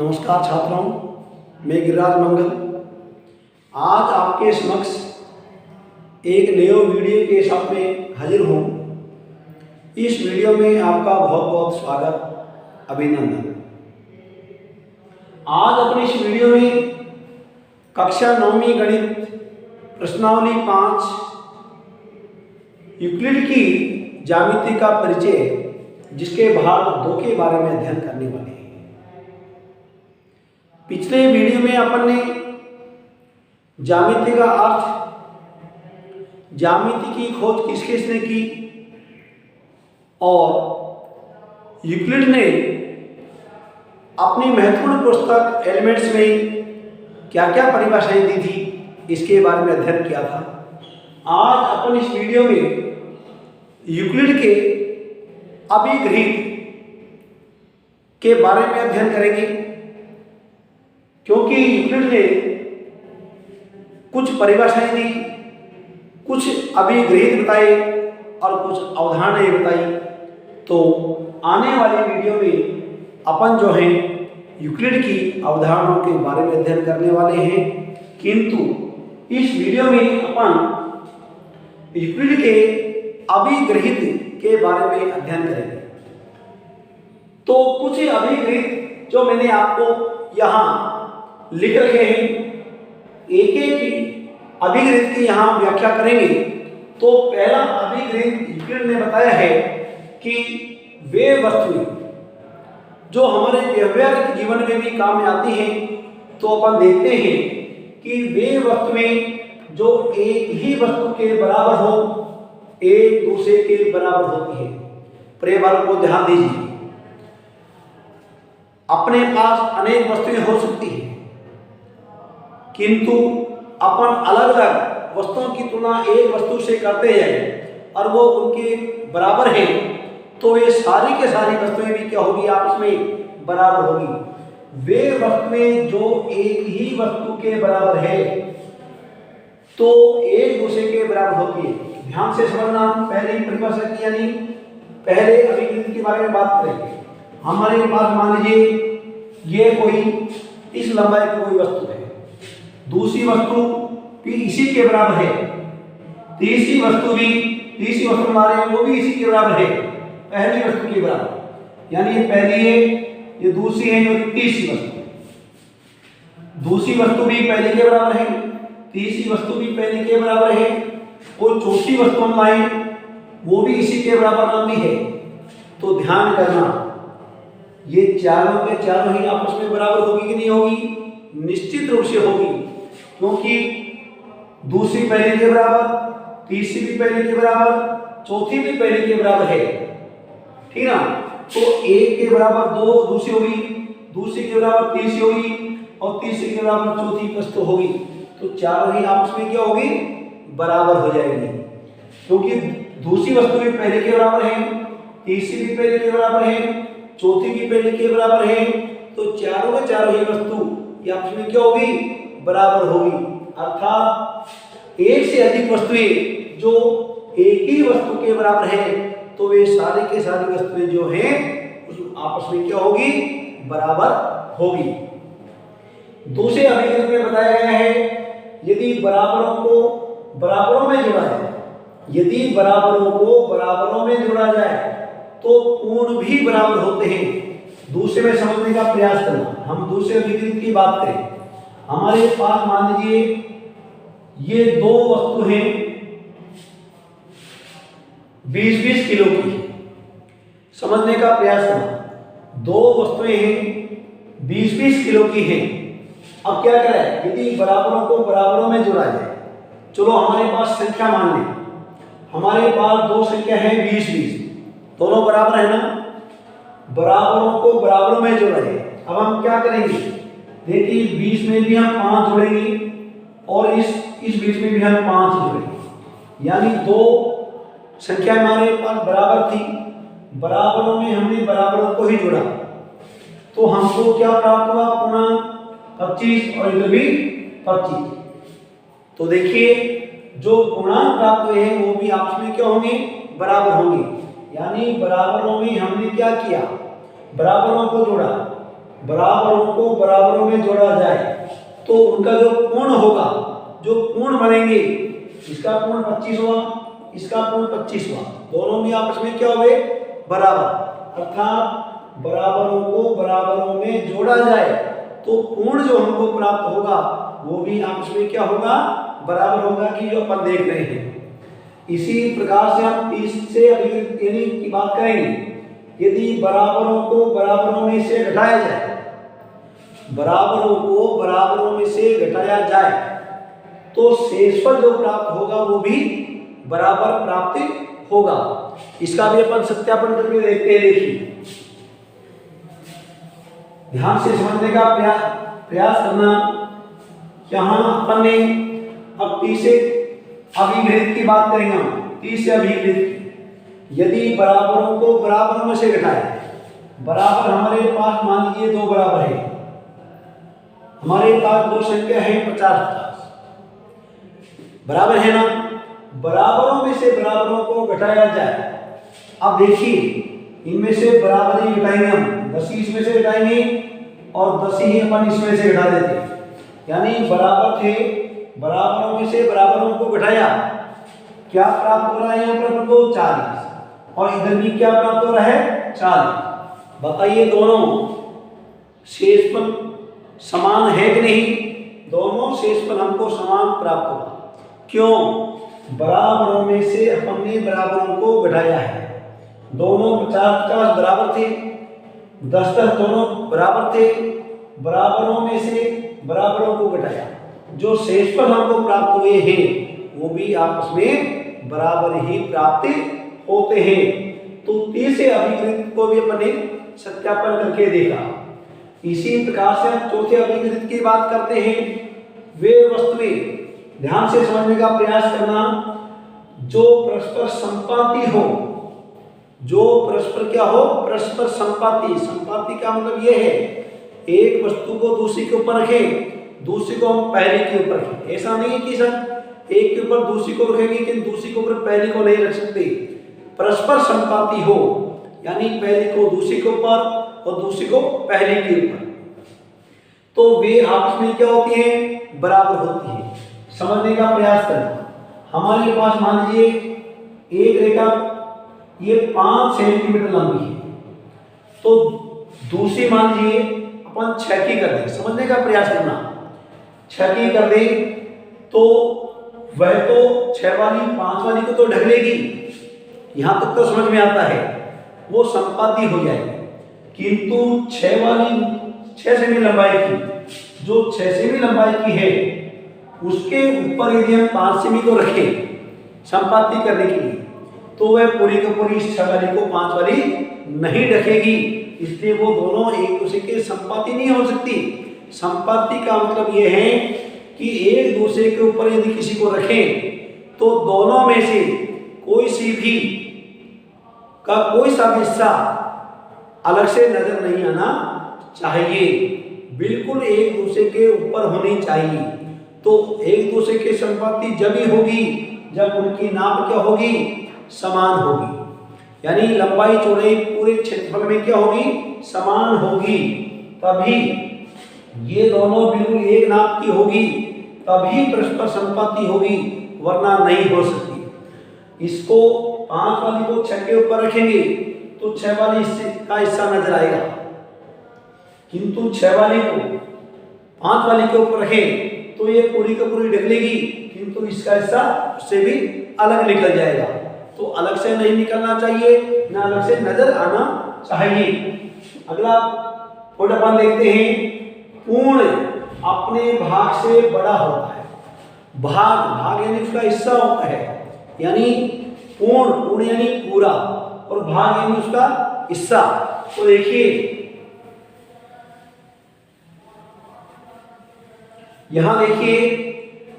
नमस्कार छात्रों, मैं गिरिराज मंगल आज आपके समक्ष एक नए वीडियो के साथ में हाजिर हूँ। इस वीडियो में आपका बहुत बहुत स्वागत, अभिनंदन। आज अपने इस वीडियो में कक्षा 9वीं गणित प्रश्नावली 5 यूक्लिड की ज्यामिति का परिचय, जिसके भाग 2 के बारे में अध्ययन करने वाले हैं। पिछले वीडियो में अपन ने ज्यामिति का अर्थ, ज्यामिति की खोज किसने की और यूक्लिड ने अपनी महत्वपूर्ण पुस्तक एलिमेंट्स में क्या क्या परिभाषाएं दी थी, इसके बारे में अध्ययन किया था। आज अपन इस वीडियो में यूक्लिड के अभिगृहित के बारे में अध्ययन करेंगे, क्योंकि यूक्लिड ने कुछ परिभाषाएं दी, कुछ अभिगृहित बताए और कुछ अवधारणाएं बताई। तो आने वाली वीडियो में अपन जो है यूक्लिड की अवधारणाओं के बारे में अध्ययन करने वाले हैं, किंतु इस वीडियो में अपन यूक्लिड के अभिगृहित के बारे में अध्ययन करेंगे। तो कुछ अभिगृहित जो मैंने आपको यहाँ लिख रखे हैं, एक एक अभिगृहित की यहाँ व्याख्या करेंगे। तो पहला अभिगृहित यूक्लिड ने बताया है कि वे वस्तुएं जो हमारे व्यवहारिक जीवन में भी काम में आती हैं, तो अपन देखते हैं कि वे वस्तुएं जो एक ही वस्तु के बराबर हो, एक दूसरे के बराबर होती है। परिवार को ध्यान दीजिए, अपने पास अनेक वस्तुएं हो सकती हैं, किंतु अपन अलग अलग वस्तुओं की तुलना एक वस्तु से करते हैं और वो उनके बराबर है, तो ये सारी के सारी वस्तुएं भी क्या होगी, आपस में बराबर होगी। वे वस्तुएं जो एक ही वस्तु के बराबर है तो एक दूसरे के बराबर होती है। ध्यान से समझना, पहले ही परिभाषा की, यानी पहले अभिगृहित के बारे में बात करेंगे। हमारे पास मान लीजिए ये कोई इस लंबाई की कोई वस्तु है, दूसरी वस्तु भी इसी के बराबर है, तीसरी वस्तु हमारे वो भी इसी के बराबर है, पहली वस्तु के बराबर। यानी ये पहली है, ये दूसरी है, ये तीसरी वस्तु। दूसरी वस्तु भी पहली के बराबर है, तीसरी वस्तु भी पहली के बराबर है, और चौथी वस्तु हम लाए वो भी इसी के बराबर लंबी है। तो ध्यान करना, ये चारों के चारों ही आपस में बराबर होगी कि नहीं होगी? निश्चित रूप से होगी, क्योंकि दूसरी पहले के बराबर, तीसरी भी पहले के बराबर, चौथी भी पहले के बराबर है, ठीक ना। तो एक के बराबर दो दूसरी होगी, दूसरी के बराबर तीसरी होगी, और तीसरी के बराबर चौथी वस्तु होगी। तो चारों ही आपस में क्या होगी, बराबर हो जाएगी, क्योंकि दूसरी वस्तु भी पहले के बराबर है, तीसरी भी पहले के बराबर है, चौथी भी पहले के बराबर है। तो चारों के चारों ही वस्तु आपस में क्या होगी, बराबर होगी। अर्थात एक से अधिक वस्तुएं जो एक ही वस्तु के बराबर है, तो वे सारे के सारी वस्तुएं जो हैं आपस में क्या होगी, बराबर होगी। दूसरे अभिगृहित में बताया गया है, यदि बराबरों को बराबरों में जोड़ा जाए, यदि बराबरों को बराबरों में जोड़ा जाए तो पूर्ण भी बराबर होते हैं। दूसरे में समझने का प्रयास करना। हम दूसरे अभिगृहित की बात करें, हमारे पास मान लीजिए ये दो वस्तु हैं 20-20 किलो की। समझने का प्रयास करना, दो वस्तुएं हैं 20-20 किलो की हैं। अब क्या करें, यदि बराबरों को बराबरों में जोड़ा जाए, चलो हमारे पास संख्या मान लें, हमारे पास दो संख्या है 20-20, दोनों बराबर है ना। बराबरों को बराबरों में जोड़ा जाए। अब हम क्या करेंगे, देखिए 20 में भी हम 5 जोड़ेंगे और इस 20 में भी हम 5 जोड़ेंगे, यानी दो संख्या हमारे पास बराबर थी, बराबरों में हमने बराबरों को ही जोड़ा, तो हमको क्या प्राप्त हुआ, पूर्णांक 25 और इधर भी 25। तो देखिए जो पूर्णांक प्राप्त हुए हैं वो भी आपस में क्या होंगे, बराबर होंगे। यानी बराबरों में हमने क्या किया, बराबरों को जोड़ा, बराबरों को बराबरों में जोड़ा जाए तो उनका जो पूर्ण होगा, जो पूर्ण बनेंगे, इसका पूर्ण 25 हुआ, इसका पूर्ण 25 हुआ, दोनों में आपस में क्या हुए? बराबर। अर्थात बराबरों को बराबरों में जोड़ा जाए तो पूर्ण जो हमको प्राप्त होगा वो भी आपस में क्या होगा? बराबर होगा, कि जो अपन देख रहे हैं। इसी प्रकार से हम 30 से अभिव्यक्ति यानी की बात करेंगे। यदि बराबरों को बराबरों में से घटाया जाए, बराबरों को बराबरों में से घटाया जाए तो शेषफल जो प्राप्त होगा वो भी बराबर प्राप्त होगा। इसका भी अपन सत्यापन करके देखते हैं। देखिए, ध्यान से समझने का प्रयास करना। यहाँ अपन ने अब 30 से अभिघृत की बात करेंगे हम, 30 से अभिघृत। यदि बराबरों को बराबरों में से घटाए, बराबर हमारे पास मान लीजिए 2 बराबर है, हमारे पास 2 संख्या है 50-50, बराबर है ना? बराबरों में से बराबरों को घटाया जाए। अब देखिए, इनमें से बराबर ही घटाएंगे हम, 10 इसमें से घटाएंगे और 10 ही अपन इसमें से घटा देते हैं। यानी बराबर थे, बराबरों में से बराबरों को घटाया, क्या प्राप्त हो रहा है? यहाँ पर अपन को 40 और इधर भी क्या प्राप्त हो रहा है? 40। बताइए, दोनों शेषफल समान है कि नहीं? दोनों शेषफल हमको समान प्राप्त होगा। क्यों? बराबरों में से अपन ने बराबरों को घटाया है। दोनों 50-50 बराबर थे, 10-10 दोनों बराबर थे, बराबरों में से बराबरों को घटाया, जो शेषफल हमको प्राप्त हुए हैं वो भी आपस में बराबर ही प्राप्त होते हैं। तो 30 से अभिकृत को भी अपने सत्यापन करके देखा। इसी प्रकार से हम चौथे अभिकृत की बात करते हैं। वे वस्तुएं, ध्यान से समझने का प्रयास करना, जो परस्पर संपाती हो, जो परस्पर क्या हो? परस्पर संपाती। संपाती का मतलब यह है, एक वस्तु को दूसरी के ऊपर रखें, दूसरी को हम पहले के ऊपर रखें। ऐसा नहीं है कि सर एक के ऊपर दूसरी को रखेंगे लेकिन दूसरी के ऊपर पहले को नहीं रख सकते। परस्पर संपाती हो, यानी पहले को दूसरी के ऊपर और दूसरी को पहले के ऊपर, तो वे आपस में क्या होती है? बराबर होती है। समझने का प्रयास करना। हमारे पास मान लीजिए एक रेखा ये 5 सेंटीमीटर लंबी है, तो दूसरी मान लीजिए अपन 6 की कर दें। समझने का प्रयास करना, 6 की कर दें तो वह तो 6 वाली 5 वाली को तो ढक लेगी, यहां तक तो समझ में आता है, वो संपाती हो जाएगी। किंतु 6 वाली 6 सेमी लंबाई की, जो 6 सेमी लंबाई की है, उसके ऊपर यदि हम 5 सेमी को रखें संपाती करने के लिए, तो वह पूरी की पूरी 6 वाली को 5 वाली नहीं ढकेगी। इसलिए वो दोनों एक दूसरे के संपाती नहीं हो सकती। संपाती का मतलब यह है कि एक दूसरे के ऊपर यदि किसी को रखें तो दोनों में से कोई सी भी का कोई सा भी हिस्सा अलग से नजर नहीं आना चाहिए, बिल्कुल एक दूसरे के ऊपर होनी चाहिए। तो एक दूसरे के संपाती जब ही होगी जब उनकी नाप क्या होगी? समान होगी, यानी लंबाई चौड़ाई पूरे क्षेत्रफल में क्या होगी? समान होगी। तभी ये दोनों बिल्कुल एक नाप की होगी, तभी परस्पर संपाती होगी, वरना नहीं हो सकती। इसको 5 वाली को 6 के ऊपर रखेंगे तो 6 वाली का हिस्सा नजर आएगा, किंतु 6 वाली को 5 वाली के ऊपर रखें तो ये पूरी का पूरी ढक लेगी, किंतु इसका हिस्सा उससे भी अलग निकल जाएगा। तो अलग से नहीं निकलना चाहिए, ना अलग से नजर आना चाहिए। अगला पॉइंट अपन देखते हैं, पूर्ण अपने भाग से बड़ा होता है। भाग, भाग यानी उसका हिस्सा होता है, यानी पूर्ण, पूर्ण यानी पूरा, और भाग यानी उसका हिस्सा। तो देखिए यहां देखिए,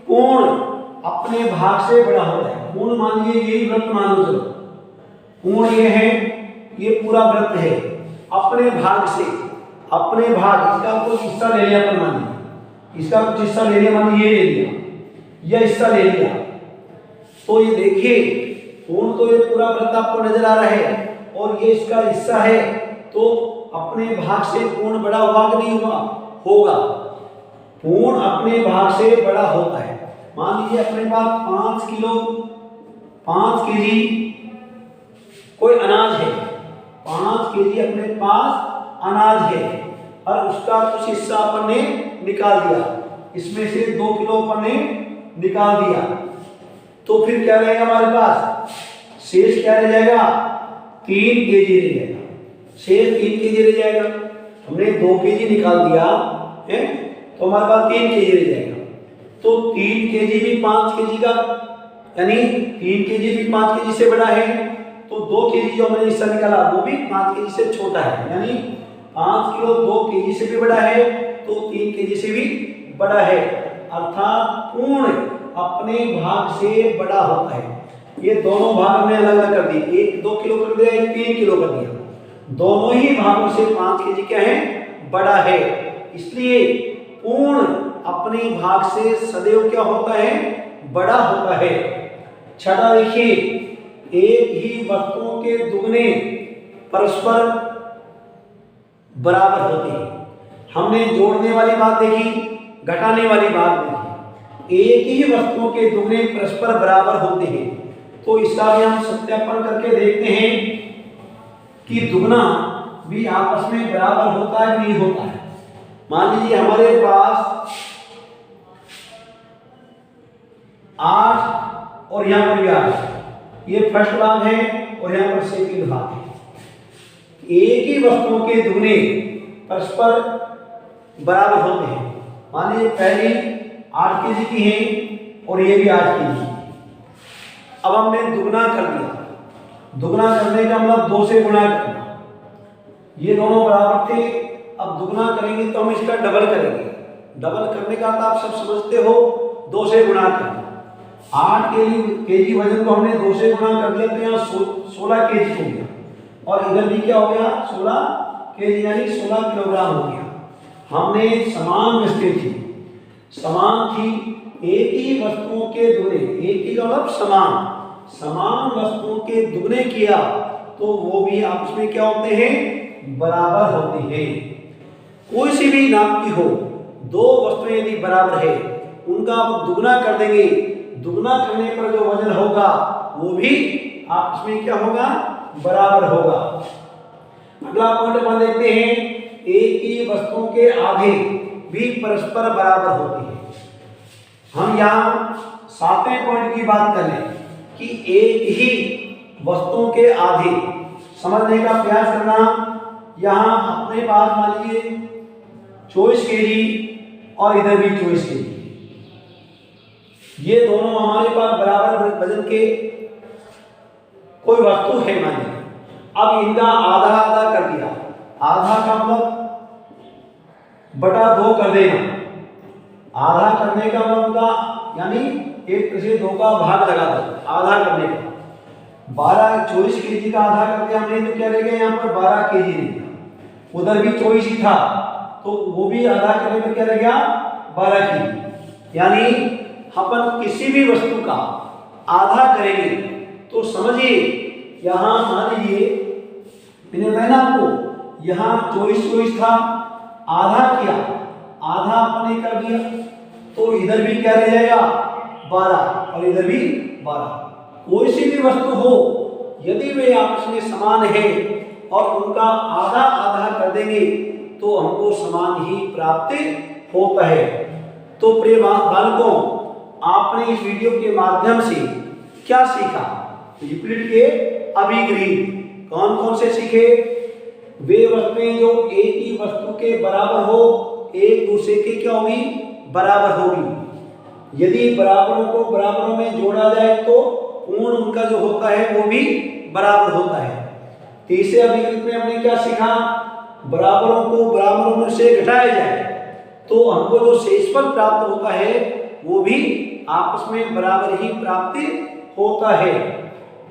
पूर्ण अपने भाग से बड़ा होता है। पूर्ण मान लीजिए यही वृत्त मान लो, चलो पूर्ण ये है, ये पूरा वृत्त है। अपने भाग से, अपने भाग, इसका कुछ हिस्सा ले लिया अपन, मान लीजिए इसका कुछ हिस्सा ले लिया, मान लीजिए ये ले लिया, यह हिस्सा ले लिया, तो ये देखिए पूर्ण तो ये पूरा वृत्त आपको नजर आ रहा है और ये इसका हिस्सा है, तो अपने भाग से पूर्ण बड़ा हुआ कि नहीं हुआ? होगा। पूर्ण अपने भाग से बड़ा होता है। मान लीजिए अपने पास 5 केजी कोई अनाज है, 5 केजी अपने पास अनाज है और उसका कुछ हिस्सा अपन ने निकाल दिया, इसमें से 2 किलो अपन ने निकाल दिया, तो फिर क्या रहेगा हमारे पास? शेष क्या रह जाएगा? 3 केजी रह जाएगा। शेष 3 केजी रह जाएगा। हमने 2 केजी निकाल दिया है तो हमारे पास 3 केजी रह जाएगा। तो 3 केजी भी 5 केजी का, यानी 3 केजी भी 5 केजी से बड़ा है, तो 2 केजी जो हमने हिस्सा निकाला वो भी 5 केजी से छोटा है, यानी 5 किलो 2 केजी से भी बड़ा है तो 3 केजी से भी बड़ा है, अर्थात पूर्ण अपने भाग से बड़ा होता है। ये दोनों भाग हमने अलग अलग कर दिए, एक 2 किलो कर दिया, एक 3 किलो कर दिया। दोनों ही भागों से 5 केजी क्या है? बड़ा है। इसलिए पूर्ण अपने भाग से सदैव क्या होता है? बड़ा होता है। छठा देखिए, एक ही वस्तुओं के दुगने परस्पर बराबर होते हैं। हमने जोड़ने वाली बात देखी, घटाने वाली बात देखी। एक ही वस्तुओं के दुगने परस्पर बराबर होते हैं, तो इसका भी हम सत्यापन करके देखते हैं कि दुगना भी आपस में बराबर होता है कि नहीं होता है। मान लीजिए हमारे पास 8 और यहां पर भी 8, ये फर्स्ट भाग है और यहां पर सेकंड भाग है। एक ही वस्तुओं के दुगने परस्पर बराबर होते हैं। मान लीजिए पहली 8 केजी की है और ये भी 8 केजी। अब हमने दुगना कर दिया। दुगना करने का मतलब 2 से गुणा करना। ये दोनों बराबर थे, अब दुगना करेंगे तो हम इसका डबल करेंगे। डबल करने का तो आप सब समझते हो, 2 से गुणा करना। 8 केजी वजन को हमने 2 से गुणा कर दिया तो यहाँ 16 केजी हो गया, और इधर भी क्या हो गया? 16 केजी, यानी 16 किलोग्राम हो गया। हमने समान वस्तुएं थी, समान थी, एक ही वस्तुओं के दुगने, एक ही का मतलब समान वस्तुओं के दुगने किया तो वो भी आपस में क्या होते हैं? बराबर होते हैं। कोई सी भी नाप की हो, 2 वस्तुएं यदि बराबर है, उनका आप दुगना कर देंगे, दुगना करने पर जो वजन होगा वो भी आपस में क्या होगा? बराबर होगा। अगला पॉइंट अपन देखते हैं, एक ही वस्तुओं के आधे भी परस्पर बराबर होते हैं। हम यहाँ 7वें पॉइंट की बात करें कि एक ही वस्तुओं के आधे, समझने का प्रयास करना। यहाँ अपने पास मान लीजिए 24 केजी और इधर भी 24 केजी, ये दोनों हमारे पास बराबर वजन के कोई वस्तु है मान लीजिए। अब इनका आधा आधा कर दिया, आधा का मतलब बटा 2 कर देना। आधा करने का मतलब का, यानी 1 से 2 का भाग लगा दो आधा करने का। 24 केजी का आधा कर दिया हमने तो क्या रह गया? यहाँ पर 12 केजी रह गया। उधर भी 24 ही था तो वो भी आधा करने पर क्या रह गया? 12 केजी। यानी अपन किसी भी वस्तु का आधा करेंगे तो समझिए, यहाँ मान लीजिए मैंने बताया ना आपको, यहाँ 24 था, आधा किया, आधा अपने कर दिया तो इधर भी क्या रह जाएगा? 12 और इधर भी 12। कोई सी भी वस्तु हो, यदि वे आपस में समान है और उनका आधा आधा कर देंगे तो हमको समान ही प्राप्त होता है। तो प्रिय बालकों, आपने इस वीडियो के माध्यम से क्या सीखा? यूक्लिड के अभिग्रीव कौन कौन से सीखे? वे वस्तुएं जो एक ही वस्तु के बराबर हो, एक दूसरे के क्या होगी? बराबर होगी। यदि बराबरों को बराबरों में जोड़ा जाए तो पूर्ण उनका जो होता है वो भी बराबर होता है। तीसरे अभिग्रीव में हमने क्या सीखा? बराबरों को बराबरों में से घटाया जाए तो हमको जो शेषफल प्राप्त होता है वो भी आपस में बराबर ही प्राप्त होता है।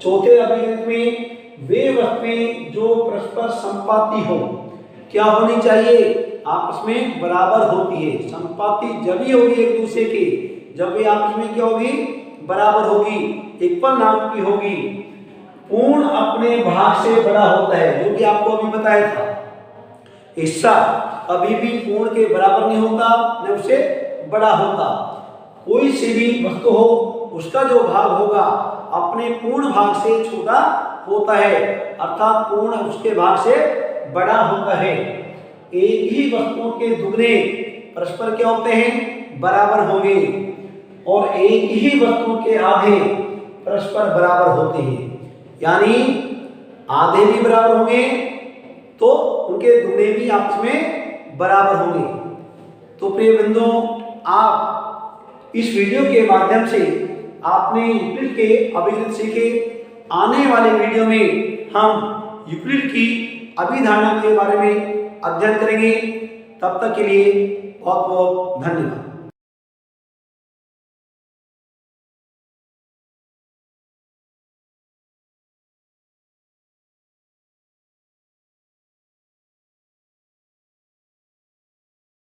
चौथे अभिग्रीव में वे वस्तुएं जो परस्पर संपाती हो, क्या होनी चाहिए? आपस में बराबर होती है। संपाती जब ही होगी एक दूसरे की, जब वे आपस में क्या होगी? बराबर होगी, इक्वल नाप की होगी। पूर्ण अपने भाग से बड़ा होता है, जो कि आपको अभी बताया था। हिस्सा कभी भी पूर्ण के बराबर नहीं होता, न उससे बड़ा होता। कोई सी भी वस्तु हो, उसका जो भाग होगा अपने पूर्ण भाग से छोटा होता है, अर्थात पूर्ण उसके भाग से बड़ा होता है। एक ही वस्तुओं के दुगने परस्पर क्या होते हैं, बराबर होंगे, और एक ही वस्तु के आधे परस्पर बराबर होते हैं। यानी आधे भी बराबर होंगे तो उनके दुगने भी आपस में बराबर होंगे। तो प्रिय बंधुओं, आप इस वीडियो के माध्यम से आपने यूक्लिड के अभिगत सीखे। आने वाले वीडियो में हम यूक्लिड की अभिधारणा के बारे में अध्ययन करेंगे। तब तक के लिए बहुत बहुत धन्यवाद।